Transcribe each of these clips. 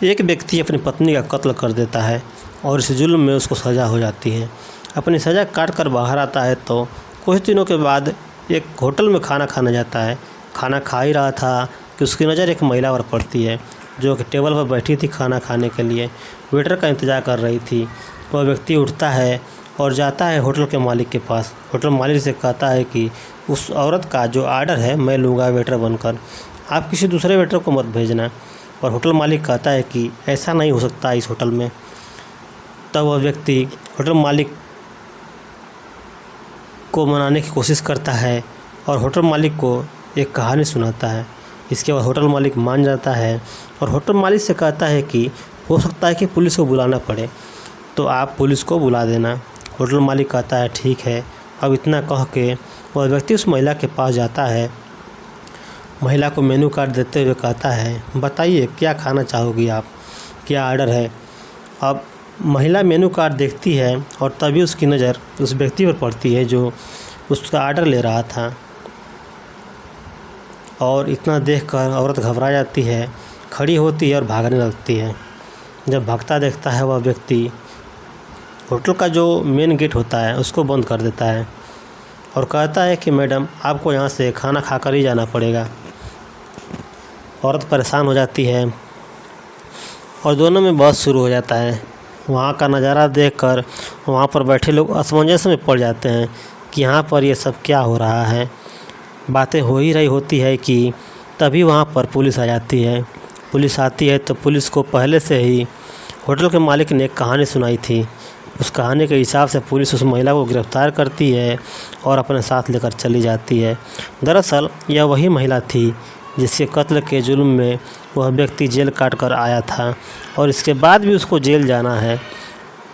एक व्यक्ति अपनी पत्नी का कत्ल कर देता है और इस जुल्म में उसको सज़ा हो जाती है। अपनी सज़ा काट कर बाहर आता है तो कुछ दिनों के बाद एक होटल में खाना खाने जाता है। खाना खा ही रहा था कि उसकी नज़र एक महिला पर पड़ती है जो कि टेबल पर बैठी थी खाना खाने के लिए, वेटर का इंतज़ार कर रही थी। वह व्यक्ति उठता है और जाता है होटल के मालिक के पास। होटल मालिक से कहता है कि उस औरत का जो आर्डर है मैं लूँगा वेटर बनकर, आप किसी दूसरे वेटर को मत भेजना। और होटल मालिक कहता है कि ऐसा नहीं हो सकता इस होटल में। तब वह व्यक्ति होटल मालिक को मनाने की कोशिश करता है और होटल मालिक को एक कहानी सुनाता है। इसके बाद होटल मालिक मान जाता है और होटल मालिक से कहता है कि हो सकता है कि पुलिस को बुलाना पड़े, तो आप पुलिस को बुला देना। होटल मालिक कहता है ठीक है। अब इतना कह के वह व्यक्ति उस महिला के पास जाता है। महिला को मेनू कार्ड देते हुए कहता है बताइए क्या खाना चाहोगी आप, क्या आर्डर है। अब महिला मेनू कार्ड देखती है और तभी उसकी नज़र उस व्यक्ति पर पड़ती है जो उसका आर्डर ले रहा था। और इतना देखकर औरत घबरा जाती है, खड़ी होती है और भागने लगती है। जब भागता देखता है वह व्यक्ति होटल का जो मेन गेट होता है उसको बंद कर देता है और कहता है कि मैडम आपको यहाँ से खाना खाकर ही जाना पड़ेगा। औरत परेशान हो जाती है और दोनों में बहस शुरू हो जाता है। वहाँ का नज़ारा देखकर वहाँ पर बैठे लोग असमंजस में पड़ जाते हैं कि यहाँ पर ये सब क्या हो रहा है। बातें हो ही रही होती है कि तभी वहाँ पर पुलिस आ जाती है। पुलिस आती है तो पुलिस को पहले से ही होटल के मालिक ने एक कहानी सुनाई थी। उस कहानी के हिसाब से पुलिस उस महिला को गिरफ्तार करती है और अपने साथ लेकर चली जाती है। दरअसल यह वही महिला थी जिसके कत्ल के जुल्म में वह व्यक्ति जेल काट कर आया था और इसके बाद भी उसको जेल जाना है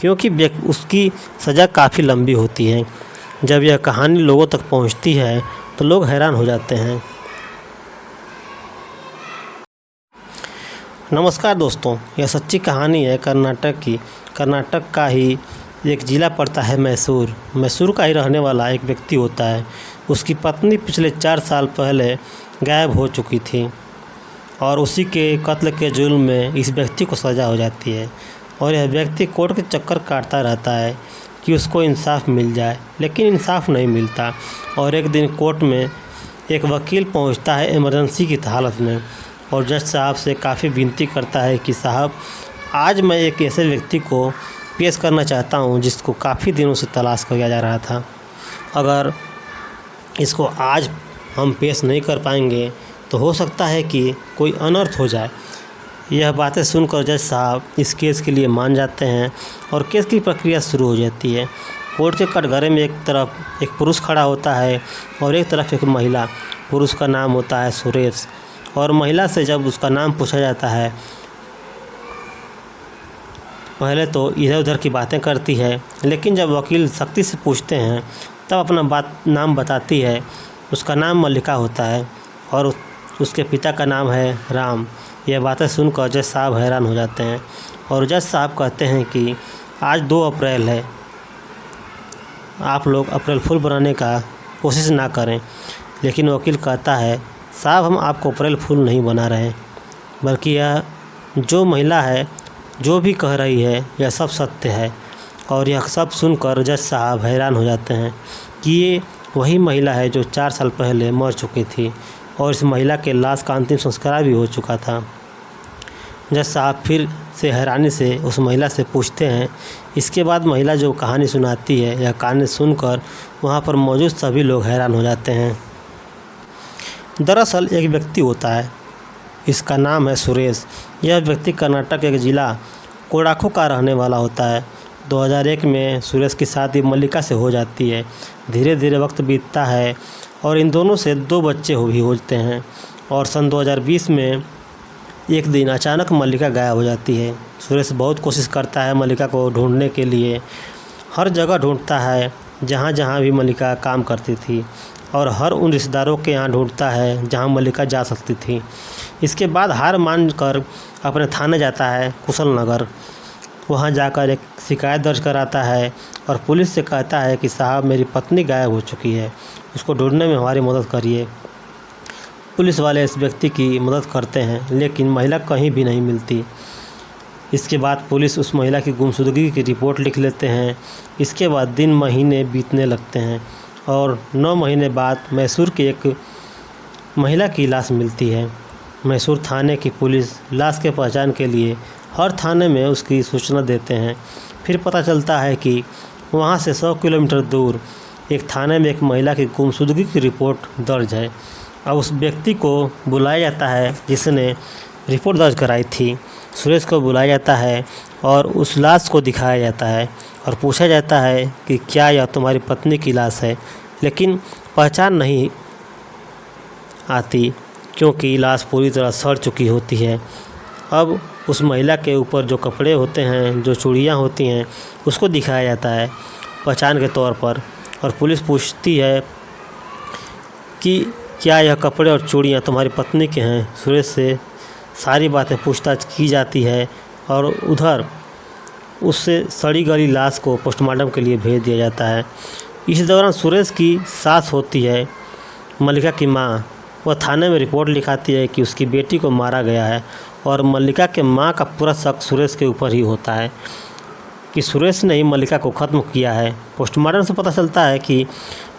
क्योंकि उसकी सज़ा काफ़ी लंबी होती है। जब यह कहानी लोगों तक पहुंचती है तो लोग हैरान हो जाते हैं। नमस्कार दोस्तों, यह सच्ची कहानी है कर्नाटक की। कर्नाटक का ही एक ज़िला पड़ता है मैसूर। मैसूर का ही रहने वाला एक व्यक्ति होता है। उसकी पत्नी पिछले 4 साल पहले गायब हो चुकी थी और उसी के कत्ल के जुल्म में इस व्यक्ति को सज़ा हो जाती है और यह व्यक्ति कोर्ट के चक्कर काटता रहता है कि उसको इंसाफ मिल जाए, लेकिन इंसाफ नहीं मिलता। और एक दिन कोर्ट में एक वकील पहुंचता है इमरजेंसी की हालत में और जज साहब से काफ़ी विनती करता है कि साहब आज मैं एक ऐसे व्यक्ति को पेश करना चाहता हूं जिसको काफ़ी दिनों से तलाश किया जा रहा था। अगर इसको आज हम पेश नहीं कर पाएंगे तो हो सकता है कि कोई अनर्थ हो जाए। यह बातें सुनकर जज साहब इस केस के लिए मान जाते हैं और केस की प्रक्रिया शुरू हो जाती है। कोर्ट के कटघरे में एक तरफ एक पुरुष खड़ा होता है और एक तरफ एक महिला। पुरुष का नाम होता है सुरेश और महिला से जब उसका नाम पूछा जाता है पहले तो इधर उधर की बातें करती है, लेकिन जब वकील सख्ती से पूछते हैं तब अपना नाम बताती है। उसका नाम मल्लिका होता है और उसके पिता का नाम है राम। यह बातें सुनकर जज साहब हैरान हो जाते हैं और जज साहब कहते हैं कि आज 2 अप्रैल है, आप लोग अप्रैल फूल बनाने का कोशिश ना करें। लेकिन वकील कहता है साहब हम आपको अप्रैल फूल नहीं बना रहे, बल्कि यह जो महिला है जो भी कह रही है यह सब सत्य है। और यह सब सुनकर जज साहब हैरान हो जाते हैं कि ये वही महिला है जो 4 साल पहले मर चुकी थी और इस महिला के लाश का अंतिम संस्कार भी हो चुका था। जज साहब फिर से हैरानी से उस महिला से पूछते हैं। इसके बाद महिला जो कहानी सुनाती है यह कहानी सुनकर वहाँ पर मौजूद सभी लोग हैरान हो जाते हैं। दरअसल एक व्यक्ति होता है, इसका नाम है सुरेश। यह व्यक्ति कर्नाटक के ज़िला कोडागु का रहने वाला होता है। 2001 में सुरेश की शादी मल्लिका से हो जाती है। धीरे धीरे वक्त बीतता है और इन दोनों से 2 बच्चे भी होते हैं और सन 2020 में एक दिन अचानक मल्लिका गायब हो जाती है। सुरेश बहुत कोशिश करता है मल्लिका को ढूंढने के लिए, हर जगह ढूंढता है जहाँ जहाँ भी मल्लिका काम करती थी और हर उन रिश्तेदारों के यहाँ ढूंढता है जहाँ मल्लिका जा सकती थी। इसके बाद हार मान कर अपने थाने जाता है कुशलनगर। वहाँ जाकर एक शिकायत दर्ज कराता है और पुलिस से कहता है कि साहब मेरी पत्नी गायब हो चुकी है, उसको ढूंढने में हमारी मदद करिए। पुलिस वाले इस व्यक्ति की मदद करते हैं लेकिन महिला कहीं भी नहीं मिलती। इसके बाद पुलिस उस महिला की गुमशुदगी की रिपोर्ट लिख लेते हैं। इसके बाद दिन महीने बीतने लगते हैं और 9 महीने बाद मैसूर की एक महिला की लाश मिलती है। मैसूर थाने की पुलिस लाश के पहचान के लिए हर थाने में उसकी सूचना देते हैं। फिर पता चलता है कि वहाँ से 100 किलोमीटर दूर एक थाने में एक महिला की गुमशुदगी की रिपोर्ट दर्ज है। अब उस व्यक्ति को बुलाया जाता है जिसने रिपोर्ट दर्ज कराई थी। सुरेश को बुलाया जाता है और उस लाश को दिखाया जाता है और पूछा जाता है कि क्या यह तुम्हारी पत्नी की लाश है, लेकिन पहचान नहीं आती क्योंकि लाश पूरी तरह सड़ चुकी होती है। अब उस महिला के ऊपर जो कपड़े होते हैं, जो चूड़ियाँ होती हैं, उसको दिखाया जाता है पहचान के तौर पर और पुलिस पूछती है कि क्या यह कपड़े और चूड़ियाँ तुम्हारी पत्नी के हैं। सुरेश से सारी बातें पूछताछ की जाती है और उधर उससे सड़ी गली लाश को पोस्टमार्टम के लिए भेज दिया जाता है। इस दौरान सुरेश की सास होती है मल्लिका की माँ, वह थाने में रिपोर्ट लिखाती है कि उसकी बेटी को मारा गया है और मल्लिका के माँ का पूरा शक सुरेश के ऊपर ही होता है कि सुरेश ने ही मल्लिका को ख़त्म किया है। पोस्टमार्टम से पता चलता है कि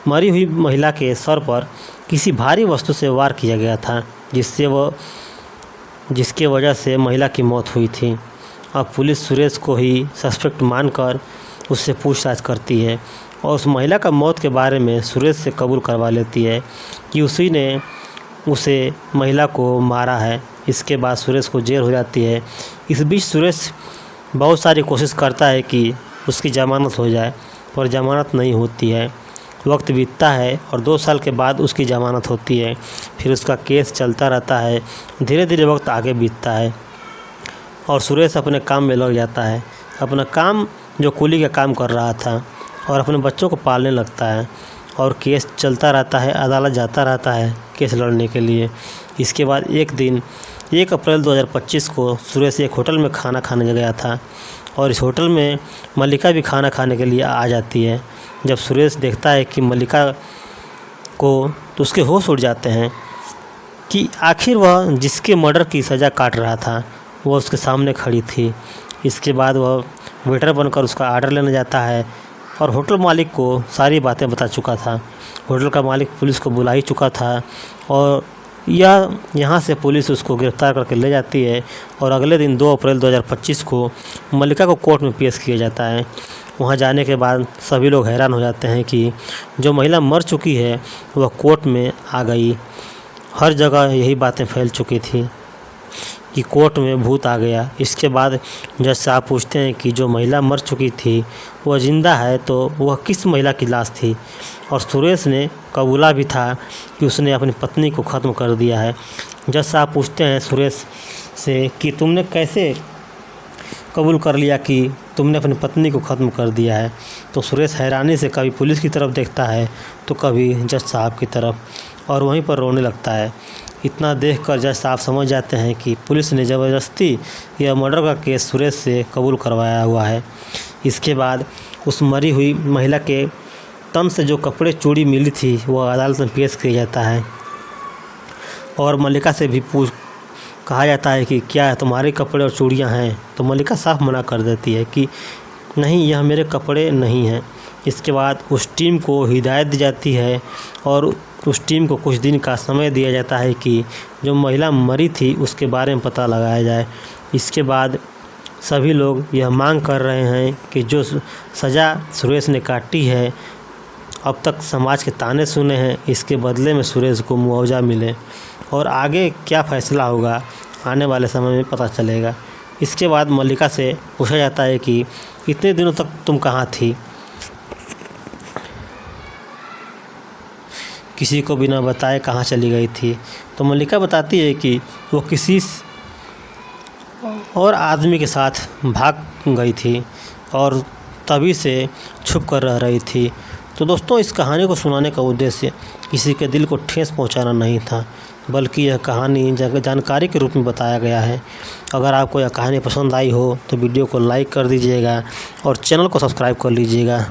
मरी हुई महिला के सर पर किसी भारी वस्तु से वार किया गया था जिसके वजह से महिला की मौत हुई थी। अब पुलिस सुरेश को ही सस्पेक्ट मानकर उससे पूछताछ करती है और उस महिला का मौत के बारे में सुरेश से कबूल करवा लेती है कि उसी ने उसे महिला को मारा है। इसके बाद सुरेश को जेल हो जाती है। इस बीच सुरेश बहुत सारी कोशिश करता है कि उसकी ज़मानत हो जाए, पर ज़मानत नहीं होती है। वक्त बीतता है और 2 साल के बाद उसकी ज़मानत होती है। फिर उसका केस चलता रहता है। धीरे धीरे वक्त आगे बीतता है और सुरेश अपने काम में लग जाता है। अपना काम जो कुली का काम कर रहा था और अपने बच्चों को पालने लगता है और केस चलता रहता है, अदालत जाता रहता है केस लड़ने के लिए। इसके बाद एक दिन 1 अप्रैल 2025 को सुरेश एक होटल में खाना खाने गया था और इस होटल में मल्लिका भी खाना खाने के लिए आ जाती है। जब सुरेश देखता है कि मल्लिका को, तो उसके होश उड़ जाते हैं कि आखिर वह जिसके मर्डर की सज़ा काट रहा था वह उसके सामने खड़ी थी। इसके बाद वह वेटर बनकर उसका आर्डर लेने जाता है और होटल मालिक को सारी बातें बता चुका था। होटल का मालिक पुलिस को बुला ही चुका था और यहाँ से पुलिस उसको गिरफ़्तार करके ले जाती है और अगले दिन 2 अप्रैल 2025 को मल्लिका को कोर्ट में पेश किया जाता है। वहाँ जाने के बाद सभी लोग हैरान हो जाते हैं कि जो महिला मर चुकी है वह कोर्ट में आ गई। हर जगह यही बातें फैल चुकी थी कि कोर्ट में भूत आ गया। इसके बाद जज साहब पूछते हैं कि जो महिला मर चुकी थी वह ज़िंदा है, तो वह किस महिला की लाश थी। और सुरेश ने कबूला भी था कि उसने अपनी पत्नी को ख़त्म कर दिया है। जज साहब पूछते हैं सुरेश से कि तुमने कैसे कबूल कर लिया कि तुमने अपनी पत्नी को ख़त्म कर दिया है। तो सुरेश हैरानी से कभी पुलिस की तरफ देखता है तो कभी जज साहब की तरफ और वहीं पर रोने लगता है। इतना देखकर जज साहब समझ जाते हैं कि पुलिस ने ज़बरदस्ती यह मर्डर का केस सुरेश से कबूल करवाया हुआ है। इसके बाद उस मरी हुई महिला के तन से जो कपड़े चूड़ी मिली थी वह अदालत में पेश किया जाता है और मल्लिका से भी कहा जाता है कि क्या तुम्हारे कपड़े और चूड़ियाँ हैं। तो मल्लिका साफ मना कर देती है कि नहीं, यह मेरे कपड़े नहीं हैं। इसके बाद उस टीम को हिदायत दी जाती है और उस टीम को कुछ दिन का समय दिया जाता है कि जो महिला मरी थी उसके बारे में पता लगाया जाए। इसके बाद सभी लोग यह मांग कर रहे हैं कि जो सज़ा सुरेश ने काटी है, अब तक समाज के ताने सुने हैं, इसके बदले में सुरेश को मुआवजा मिले और आगे क्या फ़ैसला होगा आने वाले समय में पता चलेगा। इसके बाद मल्लिका से पूछा जाता है कि इतने दिनों तक तुम कहाँ थी, किसी को बिना बताए कहाँ चली गई थी। तो मल्लिका बताती है कि वो किसी और आदमी के साथ भाग गई थी और तभी से छुप कर रह रही थी। तो दोस्तों, इस कहानी को सुनाने का उद्देश्य किसी के दिल को ठेस पहुंचाना नहीं था, बल्कि यह कहानी जानकारी के रूप में बताया गया है। अगर आपको यह कहानी पसंद आई हो तो वीडियो को लाइक कर दीजिएगा और चैनल को सब्सक्राइब कर लीजिएगा।